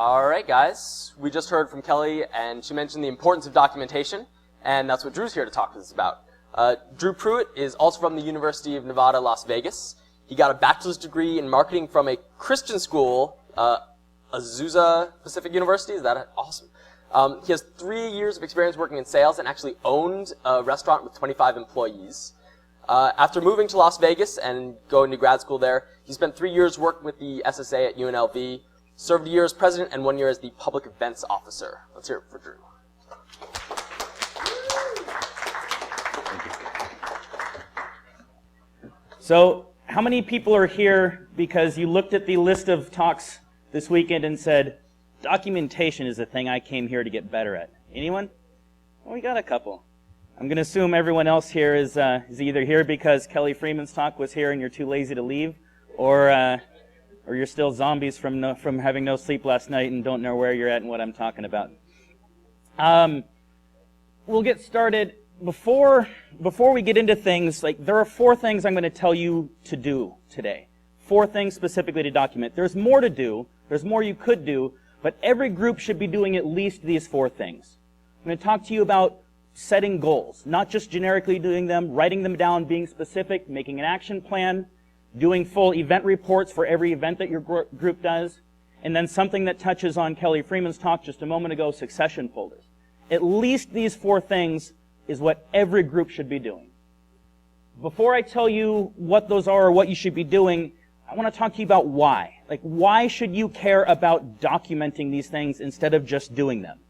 All right, guys. We just heard from Kelly, and she mentioned the importance of documentation, and that's what Drew's here to talk to us about. Drew Pruitt is also from the University of Nevada, Las Vegas. He got a bachelor's degree in marketing from a Christian school, Azusa Pacific University. Is that awesome? He has 3 years of experience working in sales and actually owned a restaurant with 25 employees. After moving to Las Vegas and going to grad school there, he spent 3 years working with the SSA at UNLV, served a year as president and 1 year as the public events officer. Let's hear it for Drew. So, how many people are here because you looked at the list of talks this weekend and said, documentation is the thing I came here to get better at? Anyone? Well, we got a couple. I'm going to assume everyone else here is either here because Kelly Freeman's talk was here and you're too lazy to leave, or you're still zombies from having no sleep last night and don't know where you're at and what I'm talking about. We'll get started. Before we get into things, there are 4 things I'm going to tell you to do today. 4 things specifically to document. There's more to do. There's more you could do, but every group should be doing at least these 4 things. I'm going to talk to you about setting goals, not just generically doing them, writing them down, being specific, making an action plan, doing full event reports for every event that your group does, and then something that touches on Kelly Freeman's talk just a moment ago, succession folders. At least these 4 things is what every group should be doing. Before I tell you what those are or what you should be doing, I want to talk to you about why. Why should you care about documenting these things instead of just doing them?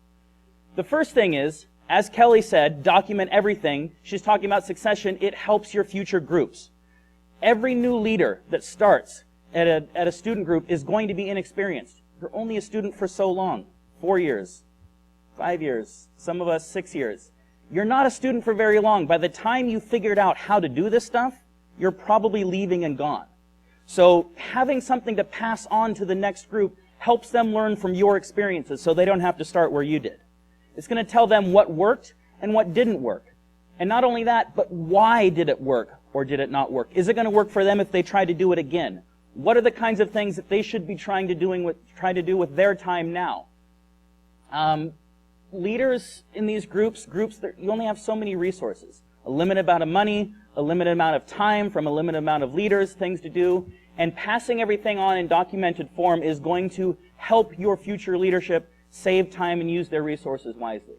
The first thing is, as Kelly said, document everything. She's talking about succession. It helps your future groups. Every new leader that starts at a student group is going to be inexperienced. You're only a student for so long. 4 years, 5 years, some of us 6 years. You're not a student for very long. By the time you figured out how to do this stuff, you're probably leaving and gone. So having something to pass on to the next group helps them learn from your experiences so they don't have to start where you did. It's going to tell them what worked and what didn't work. And not only that, but why did it work or did it not work? Is it going to work for them if they try to do it again? What are the kinds of things that they should be trying to do with their time now? Leaders in these groups that you only have so many resources. A limited amount of money, a limited amount of time from a limited amount of leaders, things to do. And passing everything on in documented form is going to help your future leadership save time and use their resources wisely.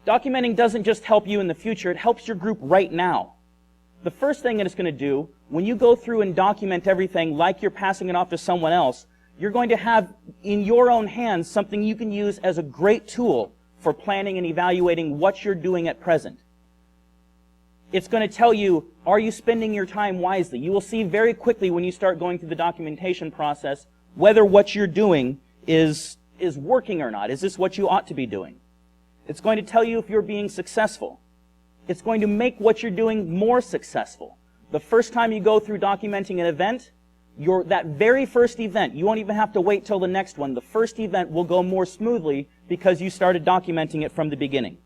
Documenting doesn't just help you in the future, it helps your group right now. The first thing that it's going to do, when you go through and document everything like you're passing it off to someone else, you're going to have in your own hands something you can use as a great tool for planning and evaluating what you're doing at present. It's going to tell you, are you spending your time wisely? You will see very quickly when you start going through the documentation process whether what you're doing is working or not. Is this what you ought to be doing? It's going to tell you if you're being successful. It's going to make what you're doing more successful. The first time you go through documenting an event, that very first event, you won't even have to wait till the next one. The first event will go more smoothly because you started documenting it from the beginning.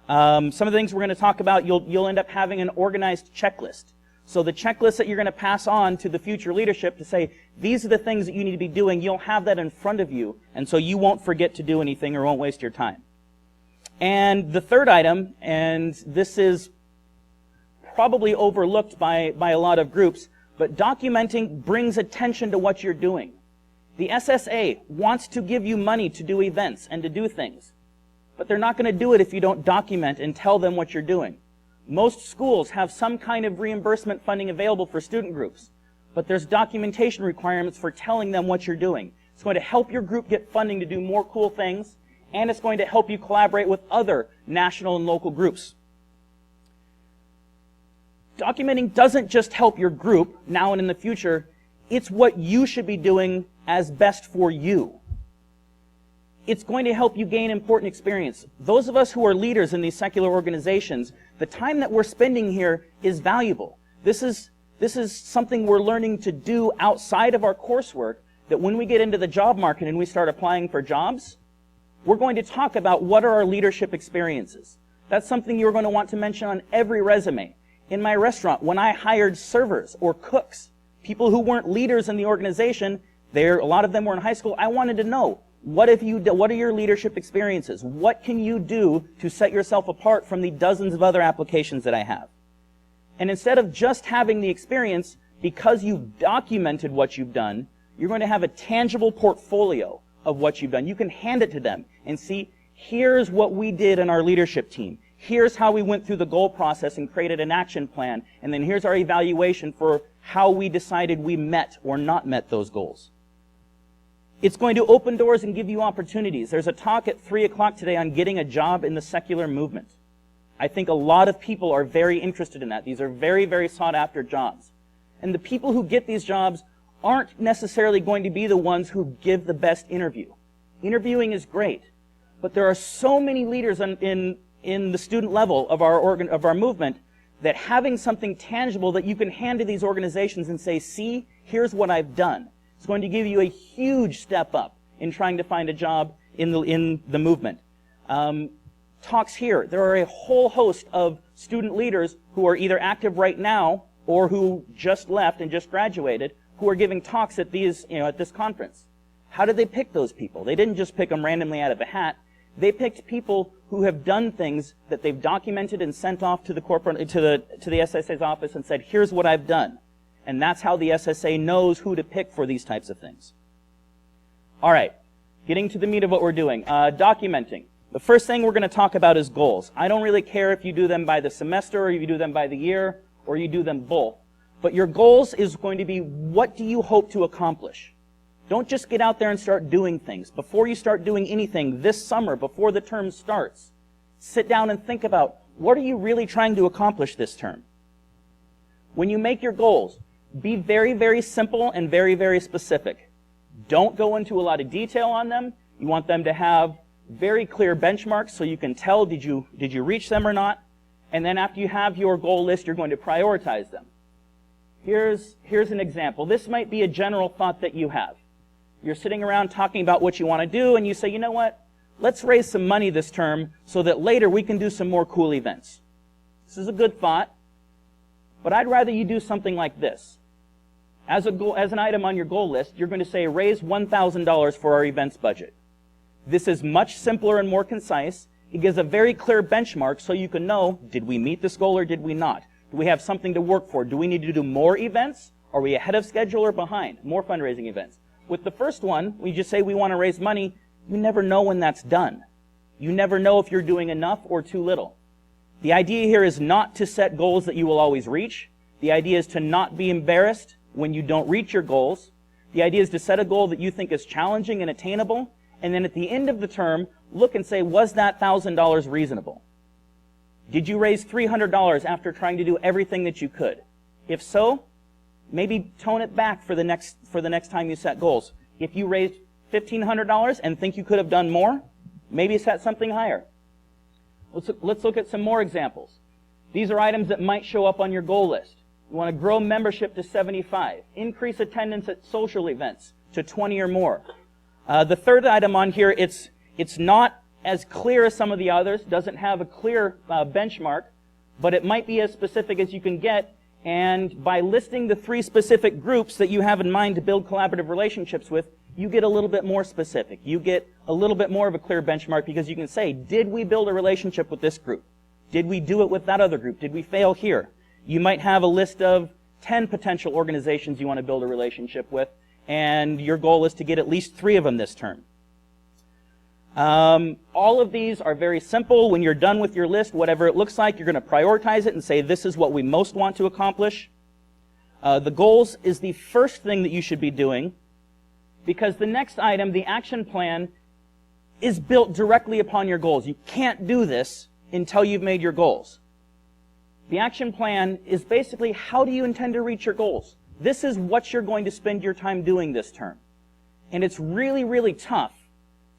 Some of the things we're going to talk about, you'll end up having an organized checklist. So the checklist that you're going to pass on to the future leadership to say, these are the things that you need to be doing, you'll have that in front of you, and so you won't forget to do anything or won't waste your time. And the third item, and this is probably overlooked by a lot of groups, but documenting brings attention to what you're doing. The SSA wants to give you money to do events and to do things, but they're not going to do it if you don't document and tell them what you're doing. Most schools have some kind of reimbursement funding available for student groups, but there's documentation requirements for telling them what you're doing. It's going to help your group get funding to do more cool things, and it's going to help you collaborate with other national and local groups. Documenting doesn't just help your group now and in the future, it's what you should be doing as best for you. It's going to help you gain important experience. Those of us who are leaders in these secular organizations, the time that we're spending here is valuable. This is something we're learning to do outside of our coursework, that when we get into the job market and we start applying for jobs, we're going to talk about what are our leadership experiences. That's something you're going to want to mention on every resume. In my restaurant, when I hired servers or cooks, people who weren't leaders in the organization, A lot of them were in high school. I wanted to know, what are your leadership experiences? What can you do to set yourself apart from the dozens of other applications that I have? And instead of just having the experience, because you've documented what you've done, you're going to have a tangible portfolio of what you've done. You can hand it to them and see, here's what we did in our leadership team. Here's how we went through the goal process and created an action plan. And then here's our evaluation for how we decided we met or not met those goals. It's going to open doors and give you opportunities. There's a talk at 3 o'clock today on getting a job in the secular movement. I think a lot of people are very interested in that. These are very, very sought after jobs. And the people who get these jobs aren't necessarily going to be the ones who give the best interview. Interviewing is great, but there are so many leaders in the student level of our movement that having something tangible that you can hand to these organizations and say, see, here's what I've done. It's going to give you a huge step up in trying to find a job in the movement. Talks here. There are a whole host of student leaders who are either active right now or who just left and just graduated, who are giving talks at this conference. How did they pick those people? They didn't just pick them randomly out of a hat. They picked people who have done things that they've documented and sent off to the SSA's office and said, here's what I've done. And that's how the SSA knows who to pick for these types of things. All right, getting to the meat of what we're doing. Documenting. The first thing we're going to talk about is goals. I don't really care if you do them by the semester or you do them by the year or you do them both. But your goals is going to be, what do you hope to accomplish? Don't just get out there and start doing things. Before you start doing anything this summer, before the term starts, sit down and think about, what are you really trying to accomplish this term? When you make your goals, be very, very simple and very, very specific. Don't go into a lot of detail on them. You want them to have very clear benchmarks so you can tell, did you reach them or not? And then after you have your goal list, you're going to prioritize them. Here's an example. This might be a general thought that you have. You're sitting around talking about what you want to do, and you say, you know what? Let's raise some money this term so that later we can do some more cool events. This is a good thought, but I'd rather you do something like this. As an item on your goal list, you're going to say, raise $1,000 for our events budget. This is much simpler and more concise. It gives a very clear benchmark so you can know, did we meet this goal or did we not? Do we have something to work for? Do we need to do more events? Are we ahead of schedule or behind? More fundraising events. With the first one, we just say we want to raise money. You never know when that's done. You never know if you're doing enough or too little. The idea here is not to set goals that you will always reach. The idea is to not be embarrassed when you don't reach your goals. The idea is to set a goal that you think is challenging and attainable, and then at the end of the term, look and say, was that $1,000 reasonable? Did you raise $300 after trying to do everything that you could? If so, maybe tone it back for the next time you set goals. If you raised $1,500 and think you could have done more, maybe set something higher. Let's look at some more examples. These are items that might show up on your goal list. You want to grow membership to 75. Increase attendance at social events to 20 or more. The third item on here, it's not as clear as some of the others, doesn't have a clear benchmark, but it might be as specific as you can get. And by listing the 3 specific groups that you have in mind to build collaborative relationships with, you get a little bit more specific. You get a little bit more of a clear benchmark because you can say, did we build a relationship with this group? Did we do it with that other group? Did we fail here? You might have a list of 10 potential organizations you want to build a relationship with, and your goal is to get at least 3 of them this term. All of these are very simple. When you're done with your list, whatever it looks like, you're going to prioritize it and say, this is what we most want to accomplish. The goals is the first thing that you should be doing, because the next item, the action plan, is built directly upon your goals. You can't do this until you've made your goals. The action plan is basically, how do you intend to reach your goals? This is what you're going to spend your time doing this term. And it's really, really tough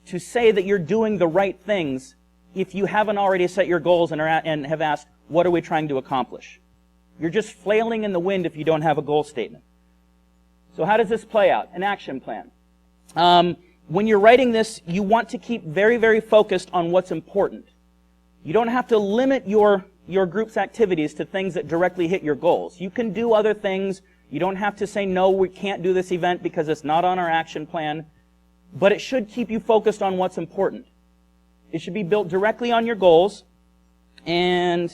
to say that you're doing the right things if you haven't already set your goals and have asked, what are we trying to accomplish? You're just flailing in the wind if you don't have a goal statement. So how does this play out? An action plan. When you're writing this, you want to keep very, very focused on what's important. You don't have to limit your group's activities to things that directly hit your goals. You can do other things. You don't have to say, no, we can't do this event because it's not on our action plan, but it should keep you focused on what's important. It should be built directly on your goals, and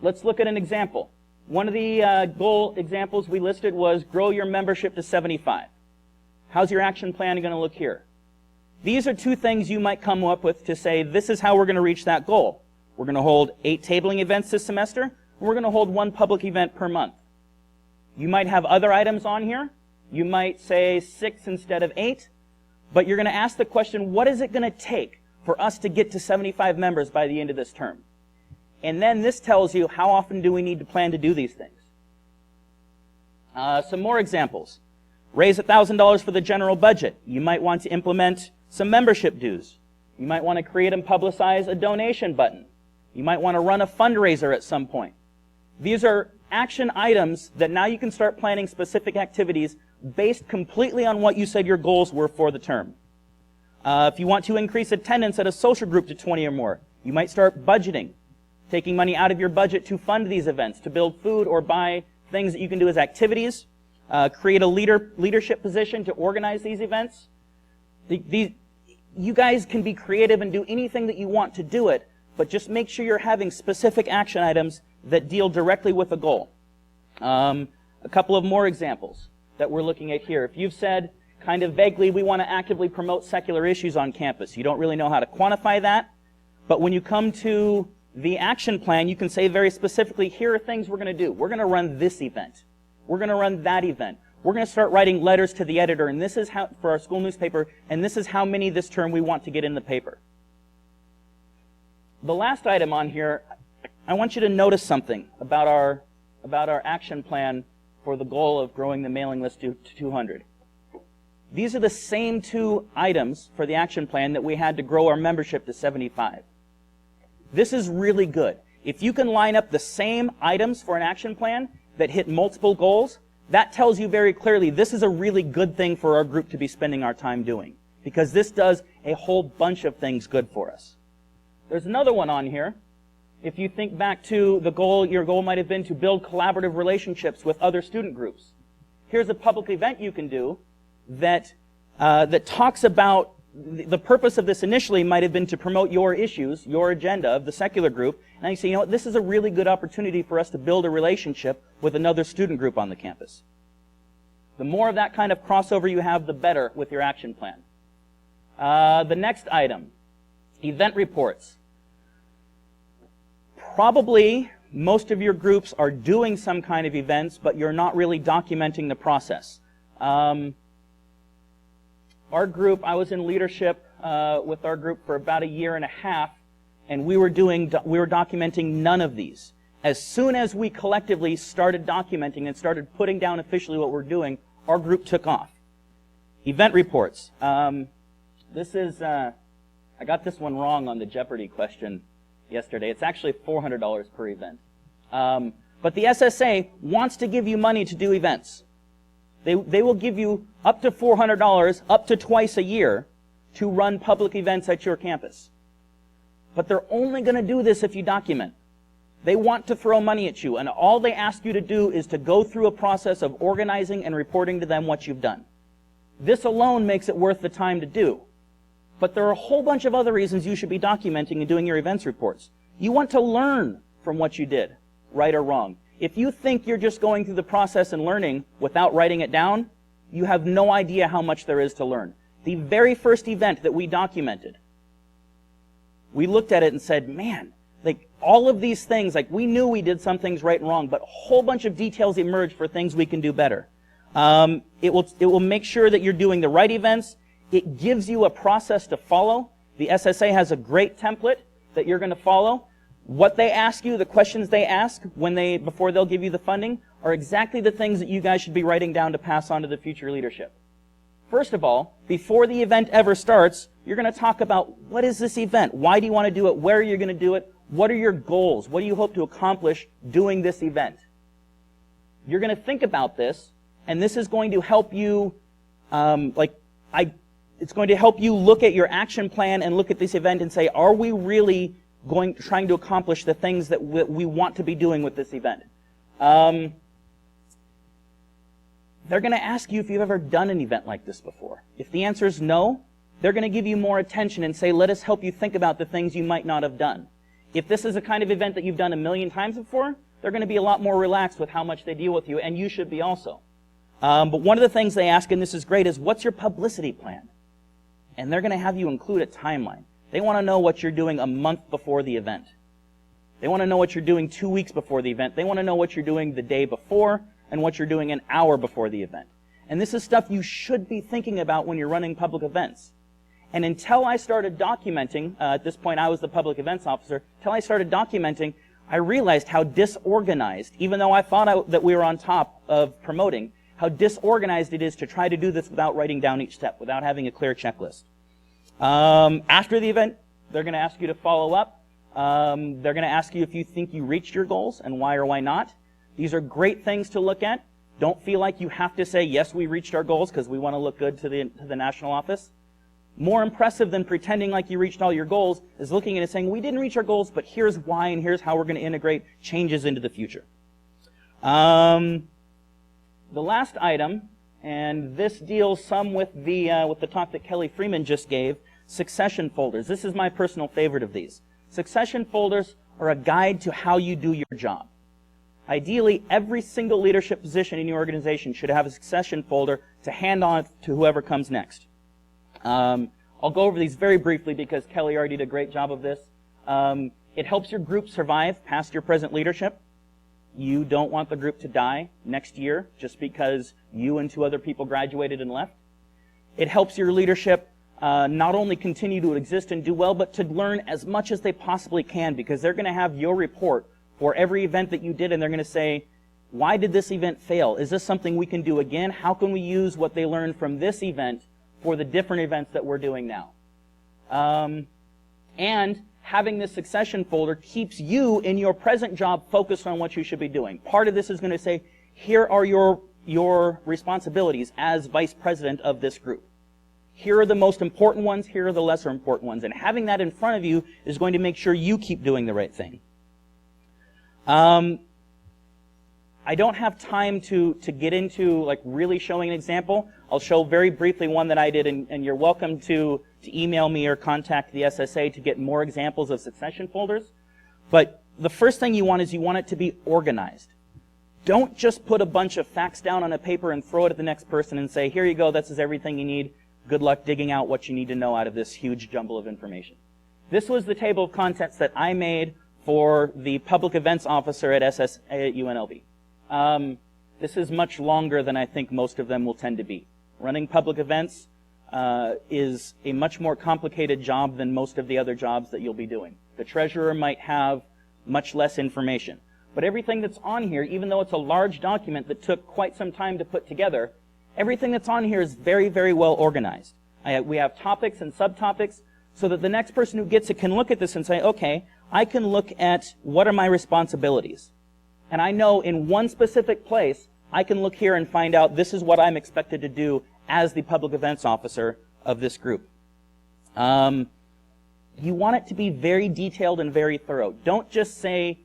let's look at an example. One of the goal examples we listed was grow your membership to 75. How's your action plan going to look here? These are two things you might come up with to say, this is how we're going to reach that goal. We're going to hold 8 tabling events this semester, and we're going to hold 1 public event per month. You might have other items on here. You might say 6 instead of 8, but you're going to ask the question, what is it going to take for us to get to 75 members by the end of this term? And then this tells you how often do we need to plan to do these things. Some more examples. Raise $1,000 for the general budget. You might want to implement some membership dues. You might want to create and publicize a donation button. You might want to run a fundraiser at some point. These are action items that now you can start planning specific activities based completely on what you said your goals were for the term. If you want to increase attendance at a social group to 20 or more, you might start budgeting, taking money out of your budget to fund these events, to build food or buy things that you can do as activities, create a leadership position to organize these events. You guys can be creative and do anything that you want to do it, but just make sure you're having specific action items that deal directly with a goal. A couple of more examples that we're looking at here. If you've said kind of vaguely, we want to actively promote secular issues on campus, you don't really know how to quantify that, but when you come to the action plan, you can say very specifically, here are things we're going to do. We're going to run this event. We're going to run that event. We're going to start writing letters to the editor, and this is how, for our school newspaper, and this is how many this term we want to get in the paper. The last item on here, I want you to notice something about our action plan for the goal of growing the mailing list to 200. These are the same 2 items for the action plan that we had to grow our membership to 75. This is really good. If you can line up the same items for an action plan that hit multiple goals, that tells you very clearly this is a really good thing for our group to be spending our time doing, because this does a whole bunch of things good for us. There's another one on here. If you think back to the goal, your goal might have been to build collaborative relationships with other student groups. Here's a public event you can do that talks about the purpose of this initially might have been to promote your issues, your agenda of the secular group. And you say, you know what, this is a really good opportunity for us to build a relationship with another student group on the campus. The more of that kind of crossover you have, the better with your action plan. The next item, event reports. Probably most of your groups are doing some kind of events, but you're not really documenting the process. Our group, I was in leadership with our group for about 1.5 years, and we were documenting none of these. As soon as we collectively started documenting and started putting down officially what we're doing, our group took off. Event reports. This is, I got this one wrong on the Jeopardy question yesterday. It's actually $400 per event. But the SSA wants to give you money to do events. They will give you up to $400, up to twice a year, to run public events at your campus. But they're only going to do this if you document. They want to throw money at you, and all they ask you to do is to go through a process of organizing and reporting to them what you've done. This alone makes it worth the time to do. But there are a whole bunch of other reasons you should be documenting and doing your events reports. You want to learn from what you did, right or wrong. If you think you're just going through the process and learning without writing it down, you have no idea how much there is to learn. The very first event that we documented, we looked at it and said, man, like all of these things, like we knew we did some things right and wrong, but a whole bunch of details emerged for things we can do better. It will make sure that you're doing the right events. It gives you a process to follow. The SSA has a great template that you're going to follow. What they ask you, the questions they ask before they'll give you the funding, are exactly the things that you guys should be writing down to pass on to the future leadership. First of all, before the event ever starts, you're going to talk about what is this event? Why do you want to do it? Where are you going to do it? What are your goals? What do you hope to accomplish doing this event? You're going to think about this, and this is going to help you, it's going to help you look at your action plan and look at this event and say, are we really trying to accomplish the things that we want to be doing with this event? they're going to ask you if you've ever done an event like this before. If the answer is no, they're going to give you more attention and say, let us help you think about the things you might not have done. If this is a kind of event that you've done a million times before, they're going to be a lot more relaxed with how much they deal with you, and you should be also. But one of the things they ask, and this is great, is what's your publicity plan? And they're going to have you include a timeline. They want to know what you're doing a month before the event. They want to know what you're doing 2 weeks before the event. They want to know what you're doing the day before and what you're doing an hour before the event. And this is stuff you should be thinking about when you're running public events. And until I started documenting, at this point I was the public events officer, until I started documenting, I realized how disorganized, even though I thought that we were on top of promoting, how disorganized it is to try to do this without writing down each step, without having a clear checklist. After the event, they're going to ask you to follow up. They're going to ask you if you think you reached your goals and why or why not. These are great things to look at. Don't feel like you have to say, yes, we reached our goals because we want to look good to the national office. More impressive than pretending like you reached all your goals is looking at it and saying, we didn't reach our goals, but here's why and here's how we're going to integrate changes into the future. The last item, and this deals some with the talk that Kelly Freeman just gave, succession folders. This is my personal favorite of these. Succession folders are a guide to how you do your job. Ideally, every single leadership position in your organization should have a succession folder to hand on to whoever comes next. I'll go over these very briefly because Kelly already did a great job of this. It helps your group survive past your present leadership. You don't want the group to die next year just because you and 2 other people graduated and left. It helps your leadership not only continue to exist and do well, but to learn as much as they possibly can, because they're going to have your report for every event that you did, and they're going to say, why did this event fail? Is this something we can do again? How can we use what they learned from this event for the different events that we're doing now? And having this succession folder keeps you in your present job focused on what you should be doing. Part of this is going to say, here are your responsibilities as vice president of this group. Here are the most important ones, here are the lesser important ones. And having that in front of you is going to make sure you keep doing the right thing. I don't have time to get into like really showing an example. I'll show very briefly one that I did, and you're welcome to email me or contact the SSA to get more examples of succession folders. But the first thing you want is you want it to be organized. Don't just put a bunch of facts down on a paper and throw it at the next person and say, here you go, this is everything you need. Good luck digging out what you need to know out of this huge jumble of information. This was the table of contents that I made for the public events officer at UNLV. This is much longer than I think most of them will tend to be. Running public events is a much more complicated job than most of the other jobs that you'll be doing. The treasurer might have much less information. But everything that's on here, even though it's a large document that took quite some time to put together, everything that's on here is very, very well organized. We have topics and subtopics so that the next person who gets it can look at this and say, okay, I can look at what are my responsibilities. And I know in one specific place, I can look here and find out this is what I'm expected to do as the public events officer of this group. You want it to be very detailed and very thorough. Don't just say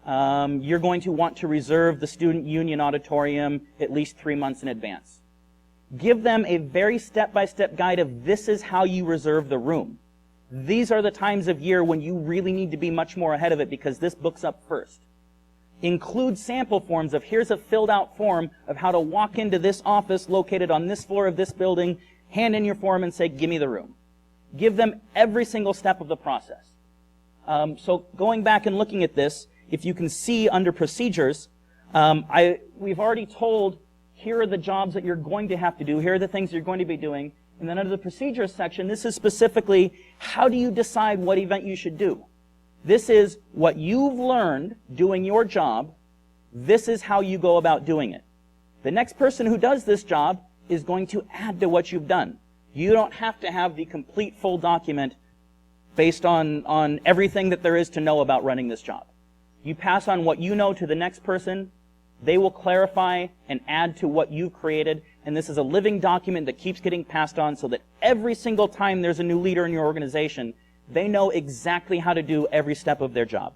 you're going to want to reserve the student union auditorium at least 3 months in advance. Give them a very step-by-step guide of this is how you reserve the room. These are the times of year when you really need to be much more ahead of it because this book's up first. Include sample forms of here's a filled out form of how to walk into this office located on this floor of this building, hand in your form and say, give me the room. Give them every single step of the process. So going back and looking at this, if you can see under procedures, we've already told here are the jobs that you're going to have to do, here are the things you're going to be doing, and then under the procedures section, this is specifically how do you decide what event you should do. This is what you've learned doing your job. This is how you go about doing it. The next person who does this job is going to add to what you've done. You don't have to have the complete full document based on everything that there is to know about running this job. You pass on what you know to the next person. They will clarify and add to what you've created. And this is a living document that keeps getting passed on so that every single time there's a new leader in your organization, they know exactly how to do every step of their job.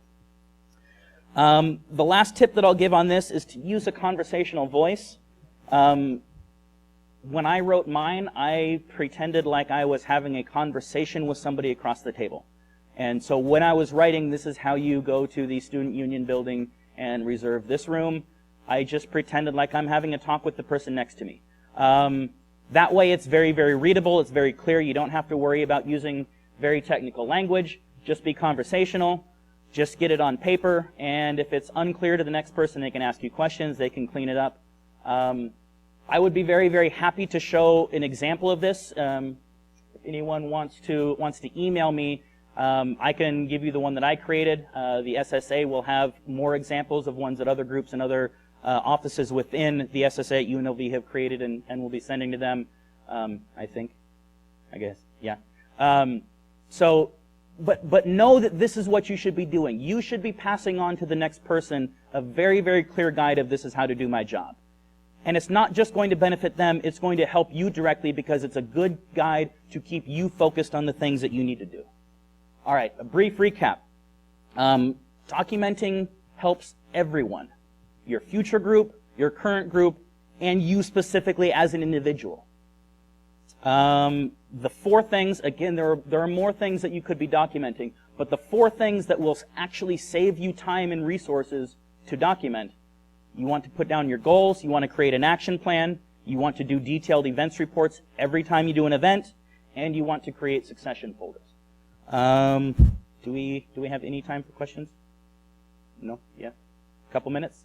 The last tip that I'll give on this is to use a conversational voice. when I wrote mine, I pretended like I was having a conversation with somebody across the table. And so when I was writing, this is how you go to the student union building and reserve this room, I just pretended like I'm having a talk with the person next to me. That way it's very, very readable, it's very clear, you don't have to worry about using very technical language, just be conversational, just get it on paper, and if it's unclear to the next person, they can ask you questions, they can clean it up. I would be very, very happy to show an example of this. If anyone wants to email me, I can give you the one that I created. The SSA will have more examples of ones that other groups and other offices within the SSA at UNLV have created and will be sending to them, I guess, yeah. But know that this is what you should be doing. You should be passing on to the next person a very, very clear guide of this is how to do my job. And it's not just going to benefit them, it's going to help you directly because it's a good guide to keep you focused on the things that you need to do. All right, a brief recap. Documenting helps everyone. Your future group, your current group, and you specifically as an individual. The four things, again, there are more things that you could be documenting, but the four things that will actually save you time and resources to document. You want to put down your goals, you want to create an action plan, you want to do detailed events reports every time you do an event, and you want to create succession folders. Do we have any time for questions? No? Yeah? A couple minutes?